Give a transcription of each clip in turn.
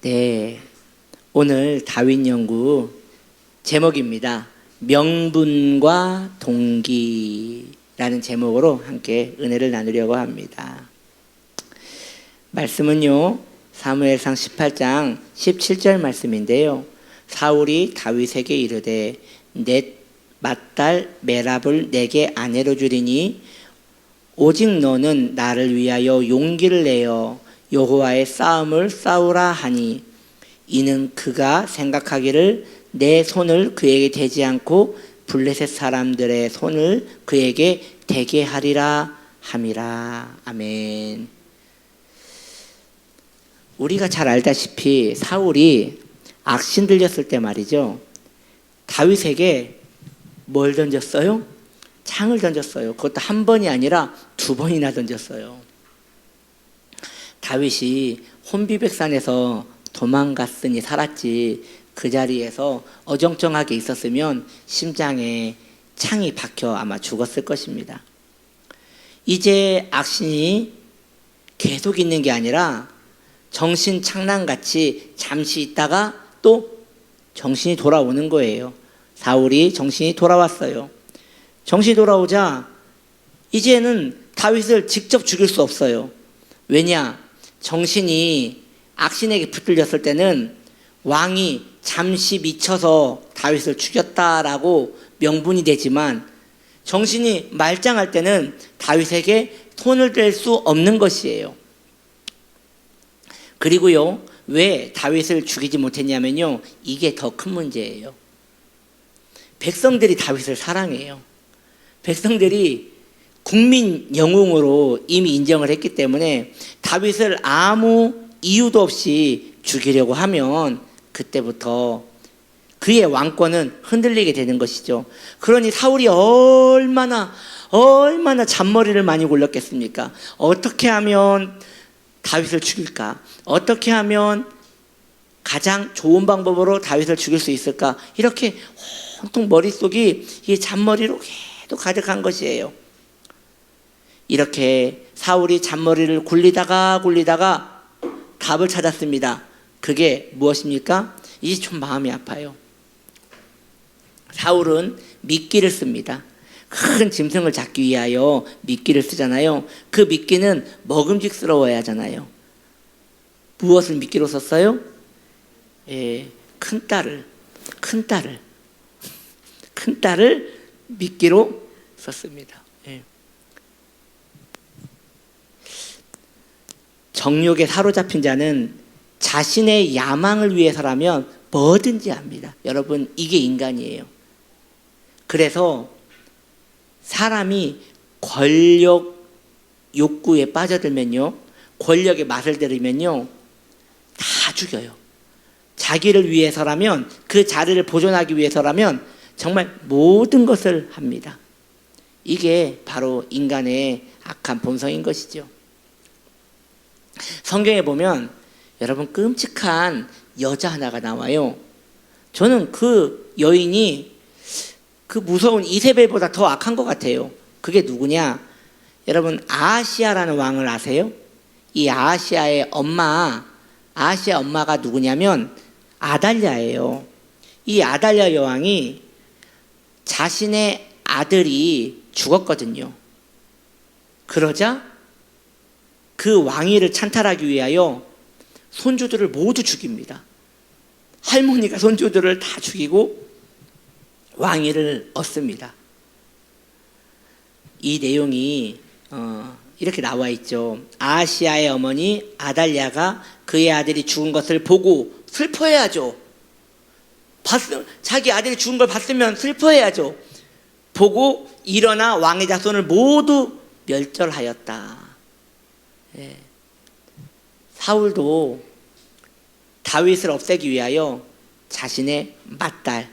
네, 오늘 다윈 연구 제목입니다. 명분과 동기라는 제목으로 함께 은혜를 나누려고 합니다. 말씀은요, 사무엘상 18장 17절 말씀인데요. 사울이 다윗에게 이르되 내 맏딸 메랍을 내게 아내로 주리니 오직 너는 나를 위하여 용기를 내어 여호와의 싸움을 싸우라 하니 이는 그가 생각하기를 내 손을 그에게 대지 않고 블레셋 사람들의 손을 그에게 대게 하리라 함이라. 아멘. 우리가 잘 알다시피 사울이 악신 들렸을 때 말이죠, 다윗에게 뭘 던졌어요? 창을 던졌어요. 그것도 한 번이 아니라 두 번이나 던졌어요. 다윗이 혼비백산에서 도망갔으니 살았지, 그 자리에서 어정쩡하게 있었으면 심장에 창이 박혀 아마 죽었을 것입니다. 이제 악신이 계속 있는 게 아니라 정신 창난같이 잠시 있다가 또 정신이 돌아오는 거예요. 사울이 정신이 돌아왔어요. 정신이 돌아오자 이제는 다윗을 직접 죽일 수 없어요. 왜냐? 정신이 악신에게 붙들렸을 때는 왕이 잠시 미쳐서 다윗을 죽였다라고 명분이 되지만, 정신이 말짱할 때는 다윗에게 손을 댈 수 없는 것이에요. 그리고요, 왜 다윗을 죽이지 못했냐면요, 이게 더 큰 문제예요. 백성들이 다윗을 사랑해요. 백성들이 국민 영웅으로 이미 인정을 했기 때문에 다윗을 아무 이유도 없이 죽이려고 하면 그때부터 그의 왕권은 흔들리게 되는 것이죠. 그러니 사울이 얼마나 잔머리를 많이 굴렸겠습니까? 어떻게 하면 다윗을 죽일까? 어떻게 하면 가장 좋은 방법으로 다윗을 죽일 수 있을까? 이렇게 온통 머릿속이 이 잔머리로 계속 가득한 것이에요. 이렇게 사울이 잔머리를 굴리다가 답을 찾았습니다. 그게 무엇입니까? 이제 좀 마음이 아파요. 사울은 미끼를 씁니다. 큰 짐승을 잡기 위하여 미끼를 쓰잖아요. 그 미끼는 먹음직스러워야 하잖아요. 무엇을 미끼로 썼어요? 큰 딸을 미끼로 썼습니다. 정욕에 사로잡힌 자는 자신의 야망을 위해서라면 뭐든지 합니다. 여러분, 이게 인간이에요. 그래서 사람이 권력 욕구에 빠져들면요, 권력의 맛을 들으면요, 다 죽여요. 자기를 위해서라면, 그 자리를 보존하기 위해서라면 정말 모든 것을 합니다. 이게 바로 인간의 악한 본성인 것이죠. 성경에 보면 여러분, 끔찍한 여자 하나가 나와요. 저는 그 여인이 그 무서운 이세벨보다 더 악한 것 같아요. 그게 누구냐? 여러분, 아하시아라는 왕을 아세요? 이 아하시아의 엄마가 누구냐면 아달랴예요. 이 아달랴 여왕이 자신의 아들이 죽었거든요. 그러자 그 왕위를 찬탈하기 위하여 손주들을 모두 죽입니다. 할머니가 손주들을 다 죽이고 왕위를 얻습니다. 이 내용이 이렇게 나와 있죠. 아하시아의 어머니 아달랴가 그의 아들이 죽은 것을 보고 슬퍼해야죠. 자기 아들이 죽은 걸 봤으면 슬퍼해야죠. 보고 일어나 왕의 자손을 모두 멸절하였다. 사울도 다윗을 없애기 위하여 자신의 맏딸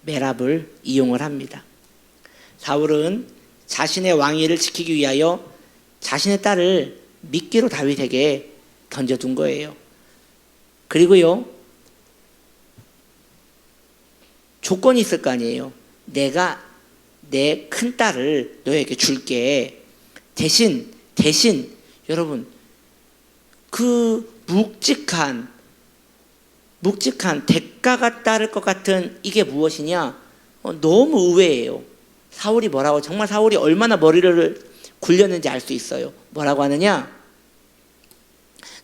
메랍을 이용을 합니다. 사울은 자신의 왕위를 지키기 위하여 자신의 딸을 미끼로 다윗에게 던져둔 거예요. 그리고요, 조건이 있을 거 아니에요. 내가 내 큰딸을 너에게 줄게. 대신 여러분, 그 묵직한 묵직한 대가가 따를 것 같은 이게 무엇이냐? 너무 의외예요. 사울이 뭐라고, 정말 사울이 얼마나 머리를 굴렸는지 알 수 있어요. 뭐라고 하느냐?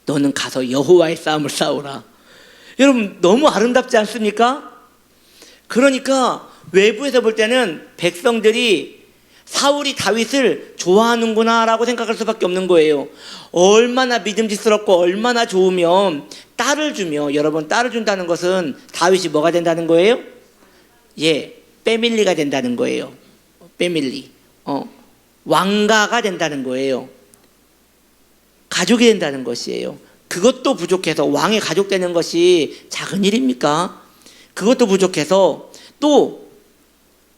너는 가서 여호와의 싸움을 싸우라. 여러분, 너무 아름답지 않습니까? 그러니까 외부에서 볼 때는 백성들이 사울이 다윗을 좋아하는구나 라고 생각할 수밖에 없는 거예요. 얼마나 믿음직스럽고 얼마나 좋으면 딸을 주며, 여러분, 딸을 준다는 것은 다윗이 뭐가 된다는 거예요? 예, 패밀리가 된다는 거예요. 패밀리. 왕가가 된다는 거예요. 가족이 된다는 것이에요. 그것도 부족해서, 왕의 가족 되는 것이 작은 일입니까? 그것도 부족해서 또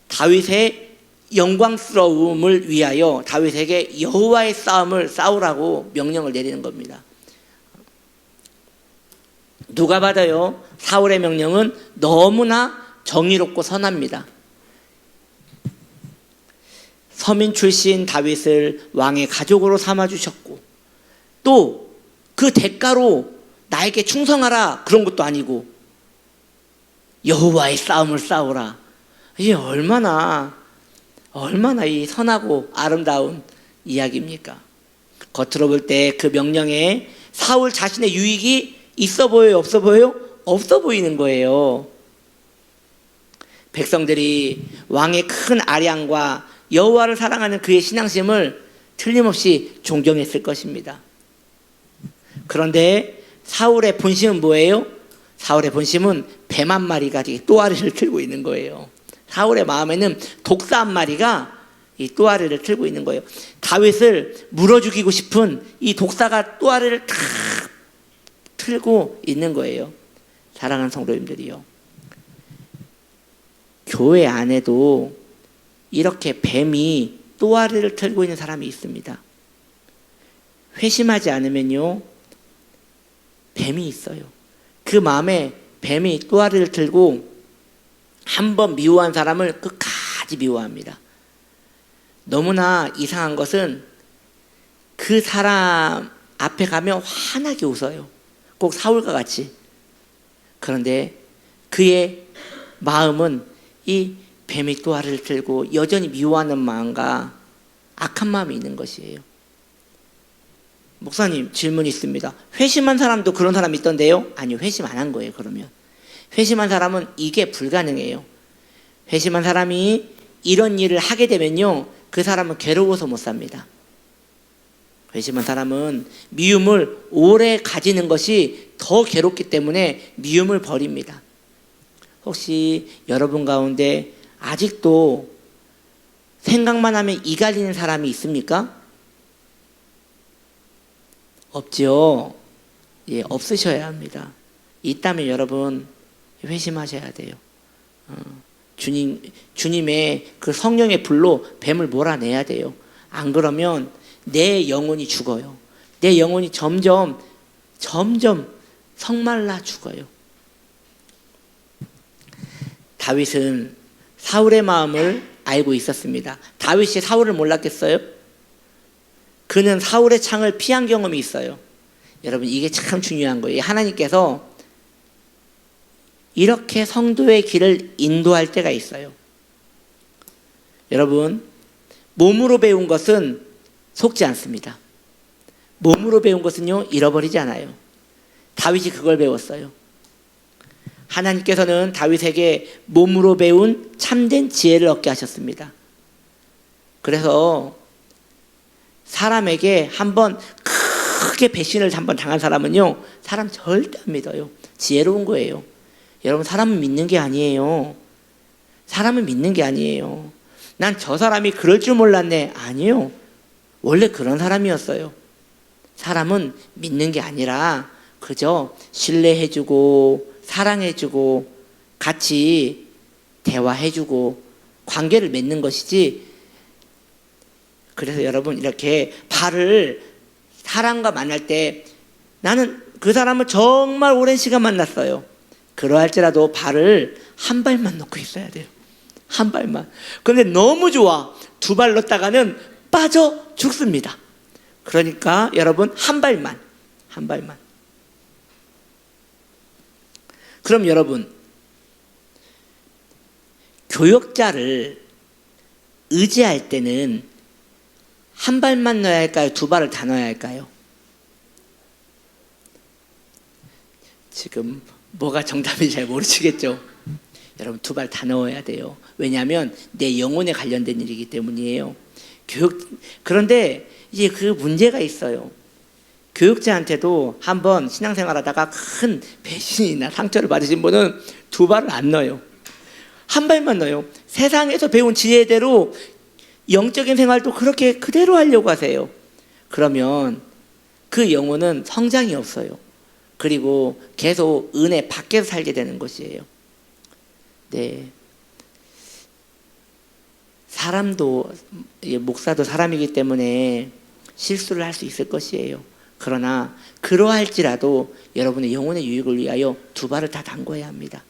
다윗의 영광스러움을 위하여 다윗에게 여호와의 싸움을 싸우라고 명령을 내리는 겁니다. 누가 받아요? 사울의 명령은 너무나 정의롭고 선합니다. 서민 출신 다윗을 왕의 가족으로 삼아주셨고, 또 그 대가로 나에게 충성하라 그런 것도 아니고 여호와의 싸움을 싸우라. 이게 얼마나 이 선하고 아름다운 이야기입니까? 겉으로 볼 때 그 명령에 사울 자신의 유익이 있어 보여요? 없어 보여요? 없어 보이는 거예요. 백성들이 왕의 큰 아량과 여호와를 사랑하는 그의 신앙심을 틀림없이 존경했을 것입니다. 그런데 사울의 본심은 뭐예요? 사울의 본심은 뱀 한 마리가 또아리를 틀고 있는 거예요. 사울의 마음에는 독사 한 마리가 이 또아리를 틀고 있는 거예요. 다윗을 물어 죽이고 싶은 이 독사가 또아리를 탁 틀고 있는 거예요. 사랑하는 성도님들이요, 교회 안에도 이렇게 뱀이 또아리를 틀고 있는 사람이 있습니다. 회심하지 않으면요, 뱀이 있어요. 그 마음에 뱀이 또아리를 틀고 한번 미워한 사람을 끝까지 미워합니다. 너무나 이상한 것은 그 사람 앞에 가면 환하게 웃어요. 꼭 사울과 같이. 그런데 그의 마음은 이 뱀이 또아리를 틀고 여전히 미워하는 마음과 악한 마음이 있는 것이에요. 목사님, 질문이 있습니다. 회심한 사람도 그런 사람이 있던데요? 아니요, 회심 안 한 거예요. 그러면 회심한 사람은 이게 불가능해요. 회심한 사람이 이런 일을 하게 되면요, 그 사람은 괴로워서 못 삽니다. 회심한 사람은 미움을 오래 가지는 것이 더 괴롭기 때문에 미움을 버립니다. 혹시 여러분 가운데 아직도 생각만 하면 이 갈리는 사람이 있습니까? 없죠. 예, 없으셔야 합니다. 있다면 여러분 회심하셔야 돼요. 주님의 그 성령의 불로 뱀을 몰아내야 돼요. 안 그러면 내 영혼이 죽어요. 내 영혼이 점점 성말라 죽어요. 다윗은 사울의 마음을 알고 있었습니다. 다윗이 사울을 몰랐겠어요? 그는 사울의 창을 피한 경험이 있어요. 여러분, 이게 참 중요한 거예요. 하나님께서 이렇게 성도의 길을 인도할 때가 있어요. 여러분, 몸으로 배운 것은 속지 않습니다. 몸으로 배운 것은요, 잃어버리지 않아요. 다윗이 그걸 배웠어요. 하나님께서는 다윗에게 몸으로 배운 참된 지혜를 얻게 하셨습니다. 그래서 사람에게 한번 크게 배신을 한번 당한 사람은요, 사람 절대 안 믿어요. 지혜로운 거예요. 여러분, 사람은 믿는 게 아니에요. 사람은 믿는 게 아니에요. 난 저 사람이 그럴 줄 몰랐네. 아니에요. 원래 그런 사람이었어요. 사람은 믿는 게 아니라 그저 신뢰해주고 사랑해주고 같이 대화해주고 관계를 맺는 것이지. 그래서 여러분, 이렇게 발을 사람과 만날 때 나는 그 사람을 정말 오랜 시간 만났어요. 그러할지라도 발을 한 발만 놓고 있어야 돼요. 한 발만. 그런데 너무 좋아. 두 발 넣었다가는 빠져 죽습니다. 그러니까 여러분, 한 발만. 그럼 여러분, 교역자를 의지할 때는 한 발만 넣어야 할까요? 두 발을 다 넣어야 할까요? 지금 뭐가 정답인지 잘 모르시겠죠? 여러분, 두 발 다 넣어야 돼요. 왜냐하면 내 영혼에 관련된 일이기 때문이에요. 그런데 이제 그 문제가 있어요. 교육자한테도 한번 신앙생활하다가 큰 배신이나 상처를 받으신 분은 두 발을 안 넣어요. 한 발만 넣어요. 세상에서 배운 지혜대로 영적인 생활도 그렇게 그대로 하려고 하세요. 그러면 그 영혼은 성장이 없어요. 그리고 계속 은혜 밖에서 살게 되는 것이에요. 네. 사람도, 목사도 사람이기 때문에 실수를 할 수 있을 것이에요. 그러나 그러할지라도 여러분의 영혼의 유익을 위하여 두 발을 다 담궈야 합니다.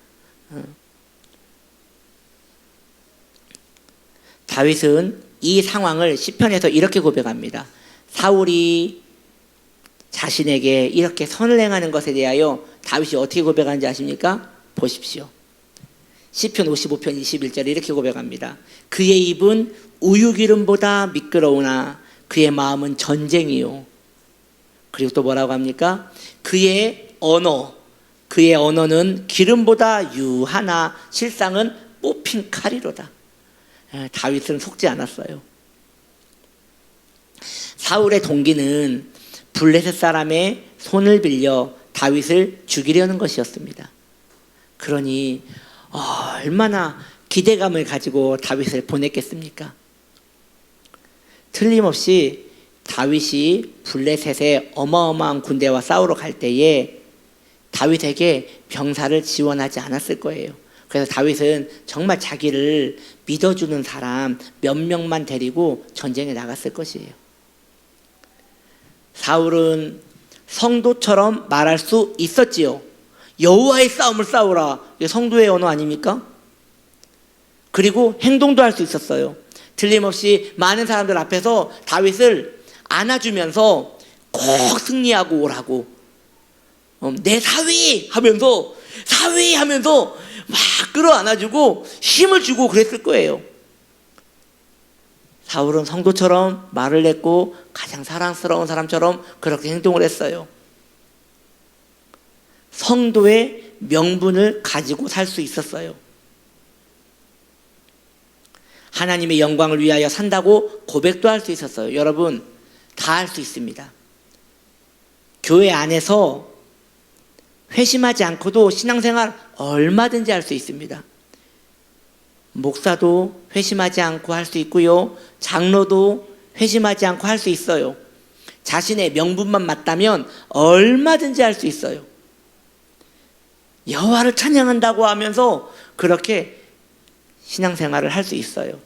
다윗은 이 상황을 시편에서 이렇게 고백합니다. 사울이 자신에게 이렇게 선을 행하는 것에 대하여 다윗이 어떻게 고백하는지 아십니까? 보십시오. 시편 55편 21절에 이렇게 고백합니다. 그의 입은 우유기름보다 미끄러우나 그의 마음은 전쟁이요. 그리고 또 뭐라고 합니까? 그의 언어는 기름보다 유하나 실상은 뽑힌 칼이로다. 다윗은 속지 않았어요. 사울의 동기는 블레셋 사람의 손을 빌려 다윗을 죽이려는 것이었습니다. 그러니 얼마나 기대감을 가지고 다윗을 보냈겠습니까? 틀림없이 다윗이 블레셋의 어마어마한 군대와 싸우러 갈 때에 다윗에게 병사를 지원하지 않았을 거예요. 그래서 다윗은 정말 자기를 믿어주는 사람 몇 명만 데리고 전쟁에 나갔을 것이에요. 사울은 성도처럼 말할 수 있었지요. 여호와의 싸움을 싸우라. 이게 성도의 언어 아닙니까? 그리고 행동도 할 수 있었어요. 틀림없이 많은 사람들 앞에서 다윗을 안아주면서 꼭 승리하고 오라고, 내 사위 하면서 막 끌어안아주고 힘을 주고 그랬을 거예요. 사울은 성도처럼 말을 했고 가장 사랑스러운 사람처럼 그렇게 행동을 했어요. 성도의 명분을 가지고 살 수 있었어요. 하나님의 영광을 위하여 산다고 고백도 할 수 있었어요. 여러분, 다 할 수 있습니다. 교회 안에서 회심하지 않고도 신앙생활 얼마든지 할 수 있습니다. 목사도 회심하지 않고 할 수 있고요. 장로도 회심하지 않고 할 수 있어요. 자신의 명분만 맞다면 얼마든지 할 수 있어요. 여호와를 찬양한다고 하면서 그렇게 신앙생활을 할 수 있어요.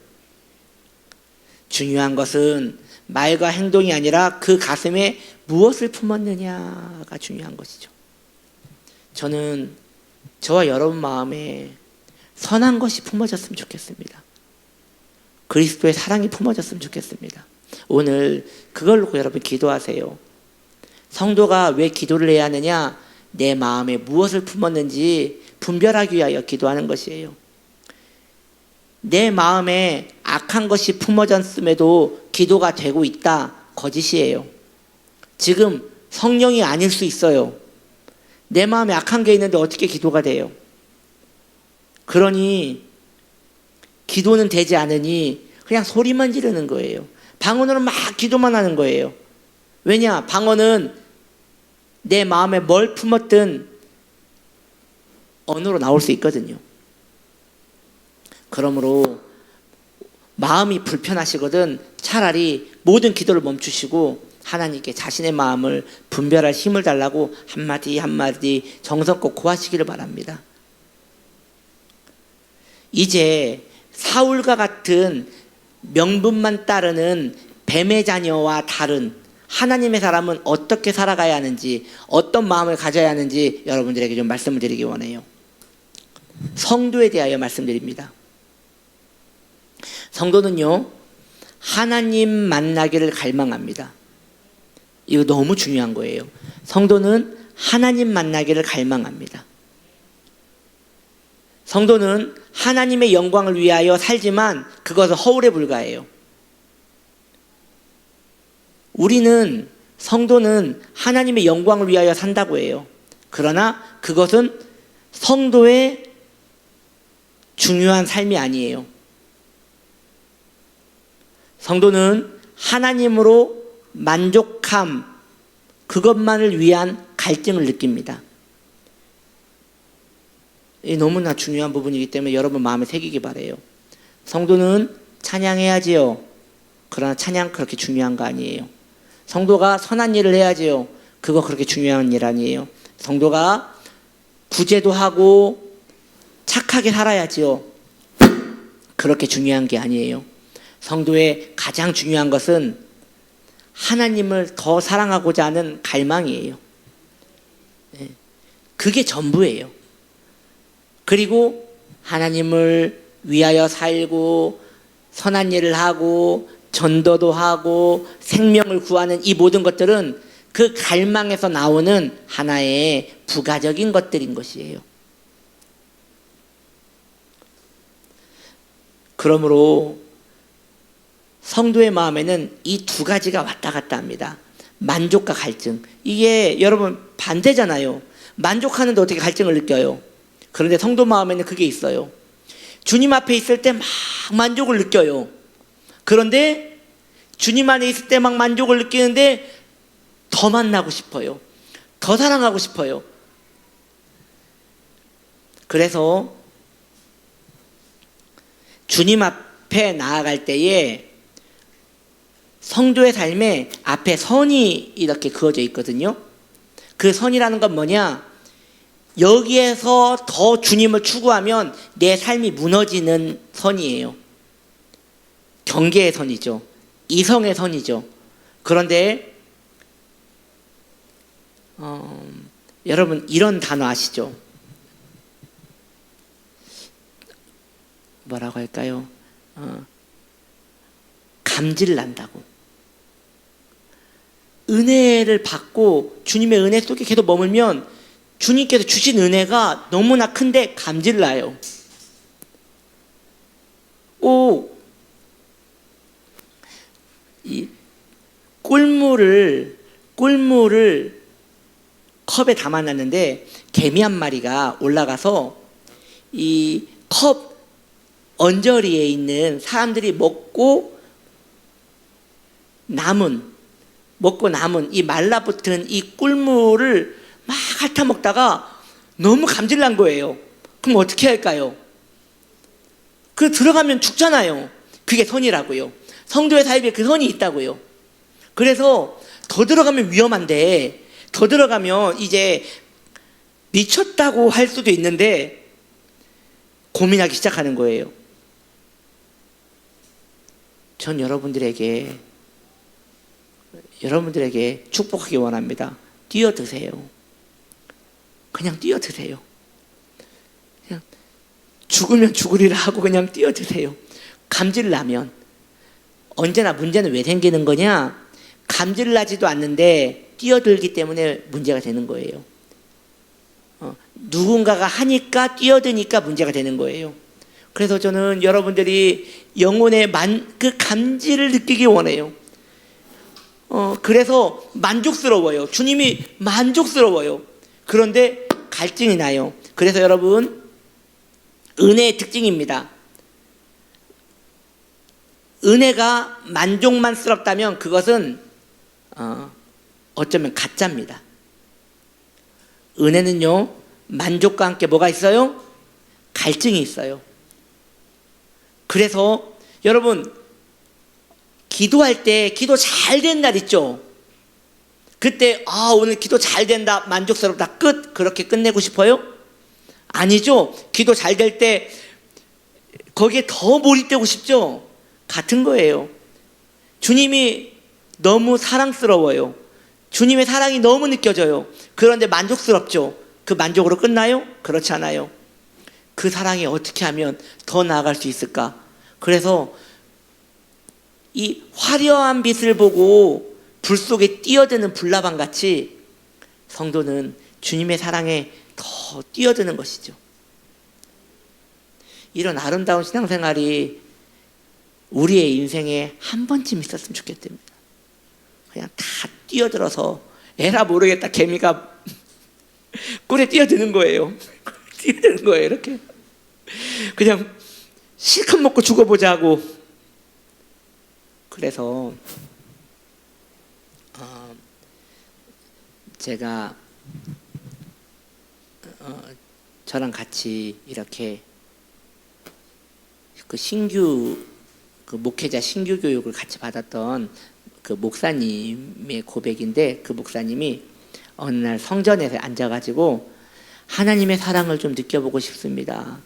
중요한 것은 말과 행동이 아니라 그 가슴에 무엇을 품었느냐가 중요한 것이죠. 저는 저와 여러분 마음에 선한 것이 품어졌으면 좋겠습니다. 그리스도의 사랑이 품어졌으면 좋겠습니다. 오늘 그걸 놓고 여러분 기도하세요. 성도가 왜 기도를 해야 하느냐? 내 마음에 무엇을 품었는지 분별하기 위하여 기도하는 것이에요. 내 마음에 악한 것이 품어졌음에도 기도가 되고 있다, 거짓이에요. 지금 성령이 아닐 수 있어요. 내 마음에 악한 게 있는데 어떻게 기도가 돼요? 그러니 기도는 되지 않으니 그냥 소리만 지르는 거예요. 방언으로 막 기도만 하는 거예요. 왜냐? 방언은 내 마음에 뭘 품었든 언어로 나올 수 있거든요. 그러므로 마음이 불편하시거든 차라리 모든 기도를 멈추시고 하나님께 자신의 마음을 분별할 힘을 달라고 한마디 한마디 정성껏 고하시기를 바랍니다. 이제 사울과 같은 명분만 따르는 뱀의 자녀와 다른 하나님의 사람은 어떻게 살아가야 하는지, 어떤 마음을 가져야 하는지 여러분들에게 좀 말씀을 드리기 원해요. 성도에 대하여 말씀드립니다. 성도는요, 하나님 만나기를 갈망합니다. 이거 너무 중요한 거예요. 성도는 하나님 만나기를 갈망합니다. 성도는 하나님의 영광을 위하여 살지만 그것은 허울에 불과해요. 성도는 하나님의 영광을 위하여 산다고 해요. 그러나 그것은 성도의 중요한 삶이 아니에요. 성도는 하나님으로 만족함, 그것만을 위한 갈증을 느낍니다. 이 너무나 중요한 부분이기 때문에 여러분 마음에 새기기 바라요. 성도는 찬양해야지요. 그러나 찬양 그렇게 중요한 거 아니에요. 성도가 선한 일을 해야지요. 그거 그렇게 중요한 일 아니에요. 성도가 구제도 하고 착하게 살아야지요. 그렇게 중요한 게 아니에요. 성도의 가장 중요한 것은 하나님을 더 사랑하고자 하는 갈망이에요. 그게 전부예요. 그리고 하나님을 위하여 살고 선한 일을 하고 전도도 하고 생명을 구하는 이 모든 것들은 그 갈망에서 나오는 하나의 부가적인 것들인 것이에요. 그러므로 성도의 마음에는 이 두 가지가 왔다 갔다 합니다. 만족과 갈증. 이게 여러분 반대잖아요. 만족하는데 어떻게 갈증을 느껴요? 그런데 성도 마음에는 그게 있어요. 주님 앞에 있을 때 막 만족을 느껴요. 그런데 주님 안에 있을 때 막 만족을 느끼는데 더 만나고 싶어요. 더 사랑하고 싶어요. 그래서 주님 앞에 나아갈 때에 성도의 삶에 앞에 선이 이렇게 그어져 있거든요. 그 선이라는 건 뭐냐? 여기에서 더 주님을 추구하면 내 삶이 무너지는 선이에요. 경계의 선이죠. 이성의 선이죠. 그런데 여러분 이런 단어 아시죠? 뭐라고 할까요? 감질 난다고. 은혜를 받고 주님의 은혜 속에 계속 머물면 주님께서 주신 은혜가 너무나 큰데 감질 나요. 이 꿀물을 컵에 담아놨는데 개미 한 마리가 올라가서 이 컵 언저리에 있는 사람들이 먹고 남은 이 말라붙은 이 꿀물을 막 핥아먹다가 너무 감질난 거예요. 그럼 어떻게 할까요? 그 들어가면 죽잖아요. 그게 선이라고요. 성도의 삶에 그 선이 있다고요. 그래서 더 들어가면 위험한데 더 들어가면 이제 미쳤다고 할 수도 있는데 고민하기 시작하는 거예요. 전 여러분들에게 축복하기 원합니다. 뛰어드세요. 그냥 뛰어드세요. 그냥 죽으면 죽으리라 하고 그냥 뛰어드세요. 감질 나면. 언제나 문제는 왜 생기는 거냐? 감질 나지도 않는데 뛰어들기 때문에 문제가 되는 거예요. 누군가가 하니까 뛰어드니까 문제가 되는 거예요. 그래서 저는 여러분들이 영혼의 그 감질을 느끼기 원해요. 그래서 만족스러워요. 주님이 만족스러워요. 그런데 갈증이 나요. 그래서 여러분 은혜의 특징입니다. 은혜가 만족만스럽다면 그것은 어쩌면 가짜입니다. 은혜는요 만족과 함께 뭐가 있어요? 갈증이 있어요. 그래서 여러분 기도할 때 기도 잘 된 날 있죠? 그때 오늘 기도 잘 된다, 만족스럽다, 끝. 그렇게 끝내고 싶어요? 아니죠. 기도 잘 될 때 거기에 더 몰입되고 싶죠? 같은 거예요. 주님이 너무 사랑스러워요. 주님의 사랑이 너무 느껴져요. 그런데 만족스럽죠? 그 만족으로 끝나요? 그렇지 않아요. 그 사랑이 어떻게 하면 더 나아갈 수 있을까? 그래서 이 화려한 빛을 보고 불 속에 뛰어드는 불나방 같이 성도는 주님의 사랑에 더 뛰어드는 것이죠. 이런 아름다운 신앙생활이 우리의 인생에 한 번쯤 있었으면 좋겠답니다. 그냥 다 뛰어들어서 에라 모르겠다 개미가 꿀에 뛰어드는 거예요. 뛰어드는 거예요. 이렇게 그냥 실컷 먹고 죽어보자고. 그래서 제가 저랑 같이 이렇게 그 목회자 신규 교육을 같이 받았던 그 목사님의 고백인데, 그 목사님이 어느 날 성전에서 앉아가지고 하나님의 사랑을 좀 느껴보고 싶습니다.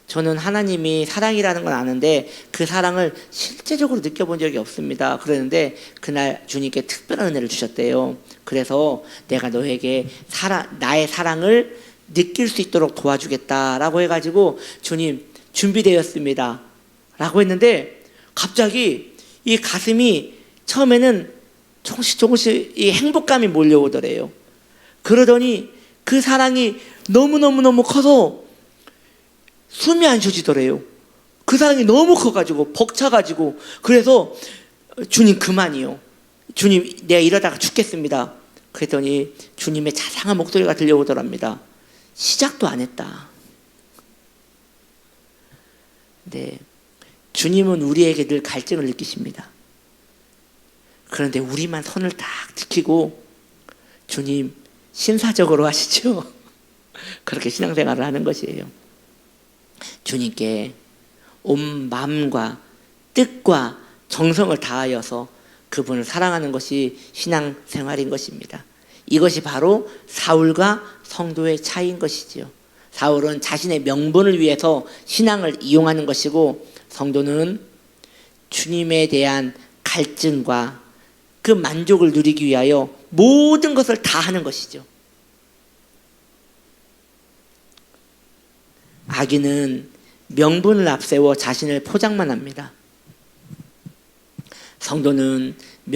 저는 하나님이 사랑이라는 건 아는데 그 사랑을 실제적으로 느껴본 적이 없습니다. 그러는데 그날 주님께 특별한 은혜를 주셨대요. 그래서 내가 너에게 나의 사랑을 느낄 수 있도록 도와주겠다라고 해가지고 주님 준비되었습니다 라고 했는데, 갑자기 이 가슴이 처음에는 조금씩 이 행복감이 몰려오더래요. 그러더니 그 사랑이 너무너무너무 커서 숨이 안 쉬어지더래요. 그 사랑이 너무 커가지고 벅차가지고. 그래서 주님 그만이요, 주님 내가 이러다가 죽겠습니다. 그랬더니 주님의 자상한 목소리가 들려오더랍니다. 시작도 안 했다. 네, 주님은 우리에게 늘 갈증을 느끼십니다. 그런데 우리만 선을 딱 지키고 주님 신사적으로 하시죠. 그렇게 신앙생활을 하는 것이에요. 주님께 온 마음과 뜻과 정성을 다하여서 그분을 사랑하는 것이 신앙생활인 것입니다. 이것이 바로 사울과 성도의 차이인 것이지요. 사울은 자신의 명분을 위해서 신앙을 이용하는 것이고, 성도는 주님에 대한 갈증과 그 만족을 누리기 위하여 모든 것을 다 하는 것이죠. 악인은 명분을 앞세워 자신을 포장만 합니다. 성도는